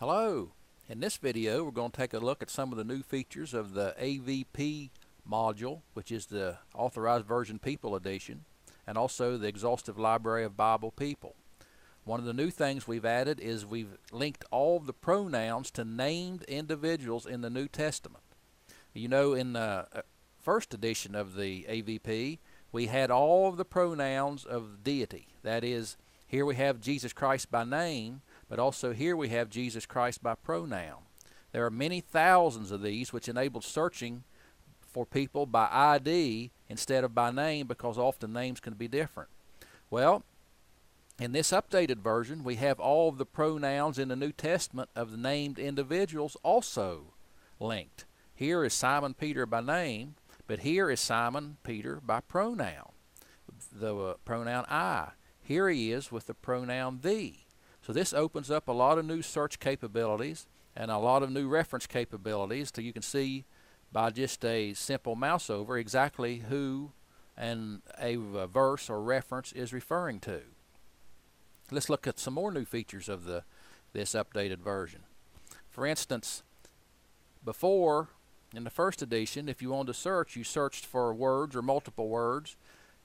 Hello. In this video we're going to take a look at some of the new features of the AVP module, which is the Authorized Version People Edition, and also the Exhaustive Library of Bible People. One of the new things we've added is we've linked all of the pronouns to named individuals in the New Testament. You know, in the first edition of the AVP we had all of the pronouns of deity. That is, here we have Jesus Christ by name, but also here we have Jesus Christ by pronoun. There are many thousands of these, which enabled searching for people by ID instead of by name, because often names can be different. Well, in this updated version we have all of the pronouns in the New Testament of the named individuals also linked. Here is Simon Peter by name, but here is Simon Peter by pronoun, the pronoun I. Here he is with the pronoun thee. So this opens up a lot of new search capabilities and a lot of new reference capabilities, so you can see by just a simple mouse over exactly who and a verse or reference is referring to. Let's look at some more new features of this updated version. For instance, before, in the first edition, if you wanted to search, you searched for words or multiple words,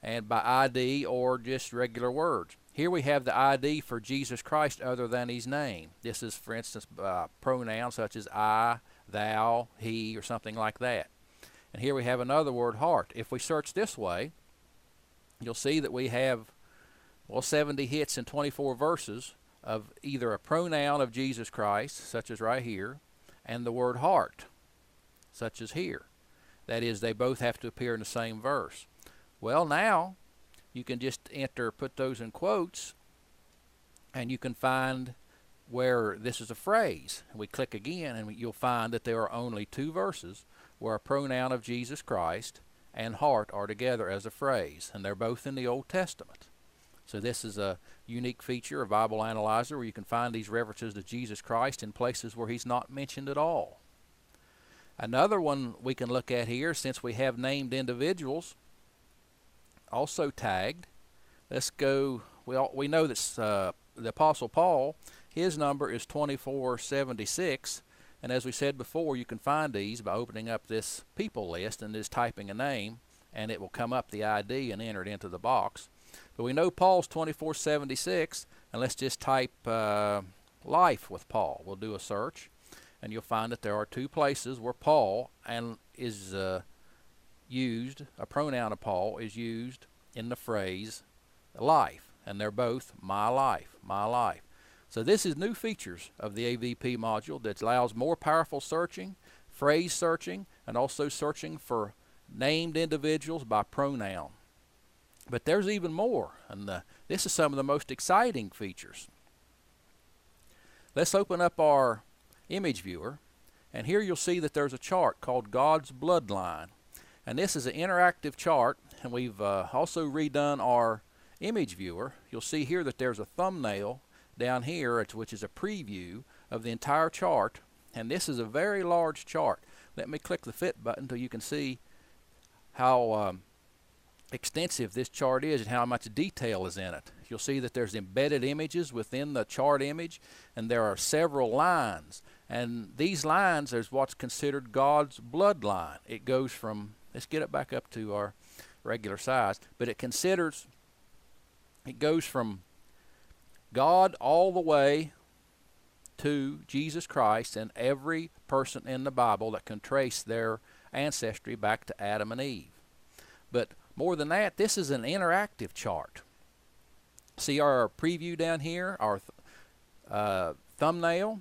and by ID or just regular words. Here we have the ID for Jesus Christ other than his name. This is, for instance, pronouns such as I, thou, he, or something like that. And here we have another word, heart. If we search this way, you'll see that we have 70 hits in 24 verses of either a pronoun of Jesus Christ, such as right here, and the word heart, such as here. That is, they both have to appear in the same verse. Well, now you can just put those in quotes, and you can find where this is a phrase. We click again and you'll find that there are only two verses where a pronoun of Jesus Christ and heart are together as a phrase, and they're both in the Old Testament. So this is a unique feature of Bible Analyzer, where you can find these references to Jesus Christ in places where he's not mentioned at all. Another one we can look at here, since we have named individuals also tagged. Let's go. We know that the Apostle Paul, his number is 2476, and as we said before, you can find these by opening up this people list and just typing a name, and it will come up the ID and enter it into the box. But we know Paul's 2476, and let's just type life with Paul. We'll do a search, and you'll find that there are two places where Paul is used, a pronoun of Paul is used in the phrase life, and they're both my life, my life. So this is new features of the AVP module that allows more powerful searching, phrase searching, and also searching for named individuals by pronoun. But there's even more, and this is some of the most exciting features. Let's open up our image viewer, and here you'll see that there's a chart called God's Bloodline. And this is an interactive chart, and we've also redone our image viewer. You'll see here that there's a thumbnail down here, which is a preview of the entire chart, and this is a very large chart. Let me click the fit button so you can see how extensive this chart is and how much detail is in it. You'll see that there's embedded images within the chart image, and there are several lines, and these lines is what's considered God's bloodline. It goes from, let's get it back up to our regular size, but it goes from God all the way to Jesus Christ and every person in the Bible that can trace their ancestry back to Adam and Eve. But more than that, this is an interactive chart. See our preview down here, our thumbnail.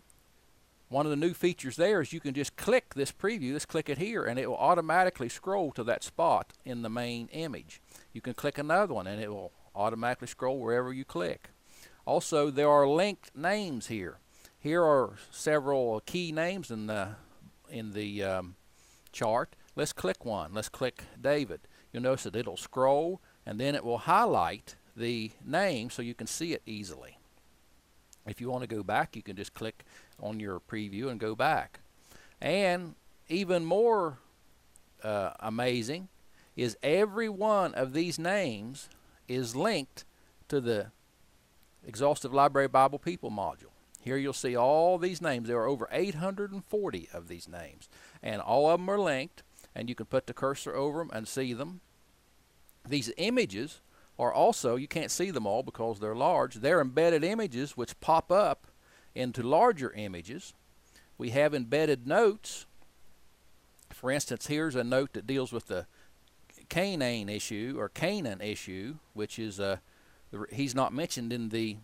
One of the new features there is you can just click this preview, let's click it here, and it will automatically scroll to that spot in the main image. You can click another one and it will automatically scroll wherever you click. Also, there are linked names here. Here are several key names in the chart. Let's click one. Let's click David. You'll notice that it'll scroll, and then it will highlight the name so you can see it easily. If you want to go back, you can just click on your preview and go back. And even more amazing is every one of these names is linked to the Exhaustive Library Bible People module. Here you'll see all these names. There are over 840 of these names, and all of them are linked, and you can put the cursor over them and see them. These images are also, you can't see them all because they're large, they're embedded images which pop up into larger images. We have embedded notes. For instance, here's a note that deals with the Canaan issue, or Canaan issue, which is he's not mentioned in the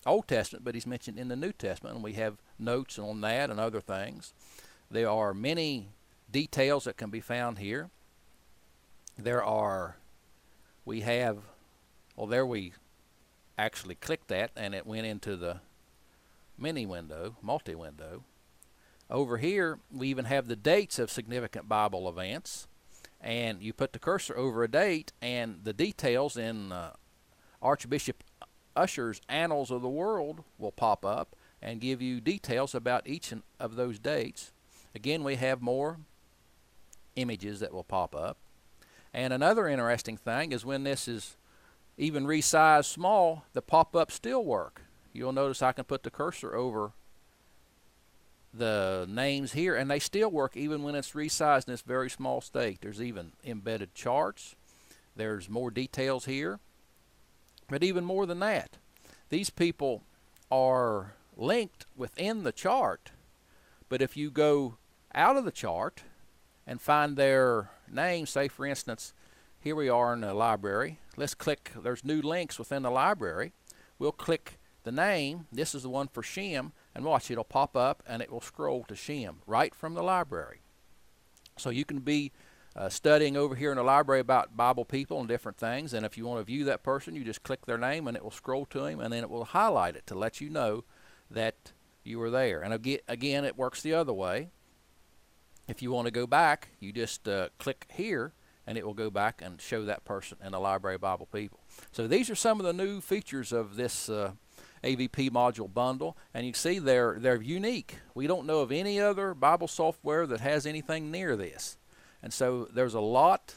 Old Testament, but he's mentioned in the New Testament, and we have notes on that and other things. There are many details that can be found here. We actually clicked that and it went into the multi-window. Over here, we even have the dates of significant Bible events, and you put the cursor over a date, and the details in Archbishop Ussher's Annals of the World will pop up and give you details about each of those dates. Again, we have more images that will pop up. And another interesting thing is when this is even resized small, the pop-ups still work. You'll notice I can put the cursor over the names here, and they still work even when it's resized in this very small state. There's even embedded charts. There's more details here. But even more than that, these people are linked within the chart, but if you go out of the chart and find their name, say for instance, here we are in the library. Let's click, there's new links within the library. We'll click the name. This is the one for Shem, and watch, it'll pop up and it will scroll to Shem right from the library. So you can be studying over here in the library about Bible people and different things, and if you want to view that person, you just click their name and it will scroll to him, and then it will highlight it to let you know that you were there. And again, it works the other way. If you want to go back, you just click here and it will go back and show that person in the library of Bible people. So these are some of the new features of this AVP module bundle, and you can see they're unique. We don't know of any other Bible software that has anything near this. And so there's a lot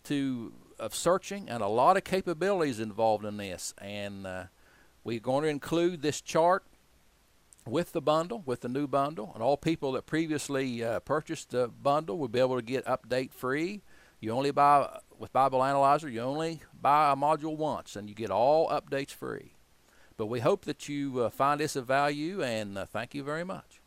of searching and a lot of capabilities involved in this, and we're going to include this chart with the bundle, with the new bundle, and all people that previously purchased the bundle will be able to get update free. You only buy, with Bible Analyzer, you only buy a module once and you get all updates free. But we hope that you find this of value, and thank you very much.